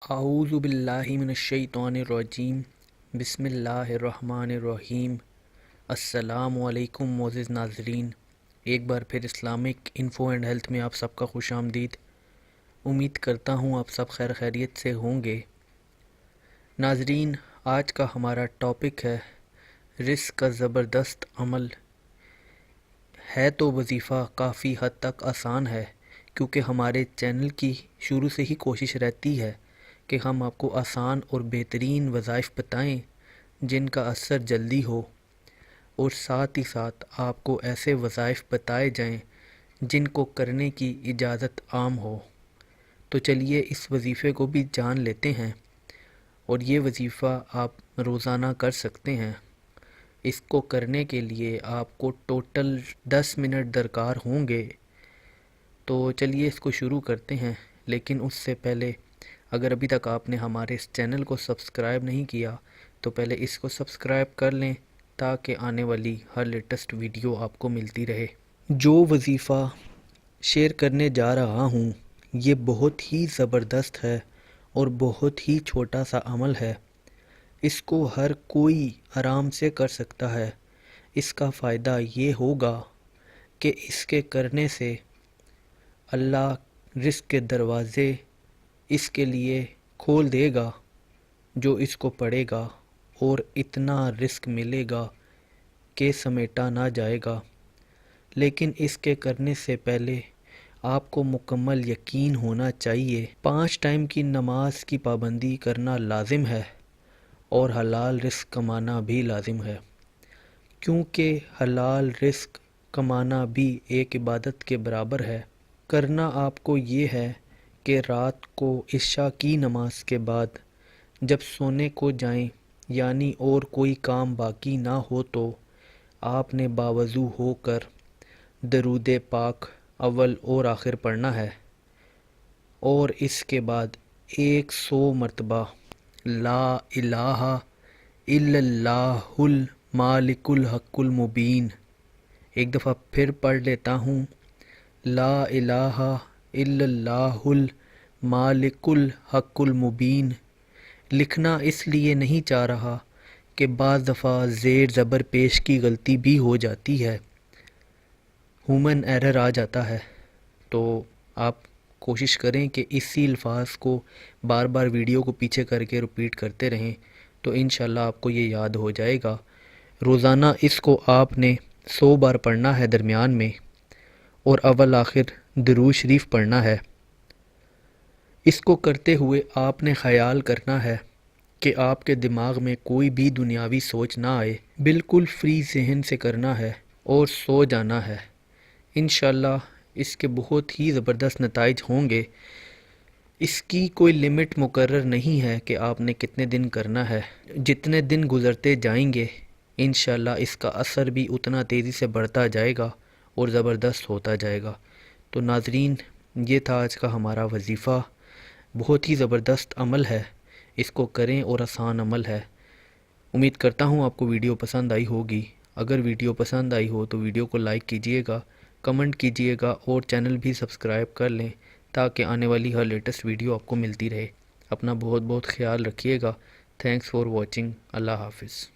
اعوذ باللہ من الشیطان الرجیم بسم اللہ الرحمن الرحیم۔ السلام علیکم معزز ناظرین، ایک بار پھر اسلامک انفو اینڈ ہیلتھ میں آپ سب کا خوش آمدید۔ امید کرتا ہوں آپ سب خیر خیریت سے ہوں گے۔ ناظرین، آج کا ہمارا ٹاپک ہے رزق کا زبردست عمل۔ ہے تو وظیفہ کافی حد تک آسان ہے، کیونکہ ہمارے چینل کی شروع سے ہی کوشش رہتی ہے کہ ہم آپ کو آسان اور بہترین وظائف بتائیں جن کا اثر جلدی ہو، اور ساتھ ہی ساتھ آپ کو ایسے وظائف بتائے جائیں جن کو کرنے کی اجازت عام ہو۔ تو چلیے اس وظیفے کو بھی جان لیتے ہیں، اور یہ وظیفہ آپ روزانہ کر سکتے ہیں۔ اس کو کرنے کے لیے آپ کو ٹوٹل 10 منٹ درکار ہوں گے۔ تو چلیے اس کو شروع کرتے ہیں، لیکن اس سے پہلے اگر ابھی تک آپ نے ہمارے اس چینل کو سبسکرائب نہیں کیا تو پہلے اس کو سبسکرائب کر لیں تاکہ آنے والی ہر لیٹسٹ ویڈیو آپ کو ملتی رہے۔ جو وظیفہ شیئر کرنے جا رہا ہوں یہ بہت ہی زبردست ہے اور بہت ہی چھوٹا سا عمل ہے۔ اس کو ہر کوئی آرام سے کر سکتا ہے۔ اس کا فائدہ یہ ہوگا کہ اس کے کرنے سے اللہ رزق کے دروازے اس کے لیے کھول دے گا جو اس کو پڑھے گا، اور اتنا رزق ملے گا کہ سمیٹا نہ جائے گا۔ لیکن اس کے کرنے سے پہلے آپ کو مکمل یقین ہونا چاہیے۔ 5 ٹائم کی نماز کی پابندی کرنا لازم ہے، اور حلال رزق کمانا بھی لازم ہے، کیونکہ حلال رزق کمانا بھی ایک عبادت کے برابر ہے۔ کرنا آپ کو یہ ہے کہ رات کو عشاء کی نماز کے بعد جب سونے کو جائیں، یعنی اور کوئی کام باقی نہ ہو، تو آپ نے باوضو ہو کر درود پاک اول اور آخر پڑھنا ہے، اور اس کے بعد 100 مرتبہ لا الہ الا اللہ المالک الحق المبین۔ ایک دفعہ پھر پڑھ لیتا ہوں، لا الہ الا اللہ المالک الحق المبین۔ لکھنا اس لیے نہیں چاہ رہا کہ بعض دفعہ زیر زبر پیش کی غلطی بھی ہو جاتی ہے، ہیومن ایرر آ جاتا ہے۔ تو آپ کوشش کریں کہ اسی الفاظ کو بار بار ویڈیو کو پیچھے کر کے رپیٹ کرتے رہیں، تو انشاءاللہ آپ کو یہ یاد ہو جائے گا۔ روزانہ اس کو آپ نے 100 بار پڑھنا ہے درمیان میں، اور اول آخر درود شریف پڑھنا ہے۔ اس کو کرتے ہوئے آپ نے خیال کرنا ہے کہ آپ کے دماغ میں کوئی بھی دنیاوی سوچ نہ آئے، بالکل فری ذہن سے کرنا ہے اور سو جانا ہے۔ انشاءاللہ اس کے بہت ہی زبردست نتائج ہوں گے۔ اس کی کوئی لمٹ مقرر نہیں ہے کہ آپ نے کتنے دن کرنا ہے۔ جتنے دن گزرتے جائیں گے انشاءاللہ اس کا اثر بھی اتنا تیزی سے بڑھتا جائے گا اور زبردست ہوتا جائے گا۔ تو ناظرین، یہ تھا آج کا ہمارا وظیفہ۔ بہت ہی زبردست عمل ہے، اس کو کریں اور آسان عمل ہے۔ امید کرتا ہوں آپ کو ویڈیو پسند آئی ہوگی۔ اگر ویڈیو پسند آئی ہو تو ویڈیو کو لائک کیجئے گا، کمنٹ کیجئے گا، اور چینل بھی سبسکرائب کر لیں تاکہ آنے والی ہر لیٹسٹ ویڈیو آپ کو ملتی رہے۔ اپنا بہت بہت خیال رکھیے گا۔ Thanks for watching. اللہ حافظ۔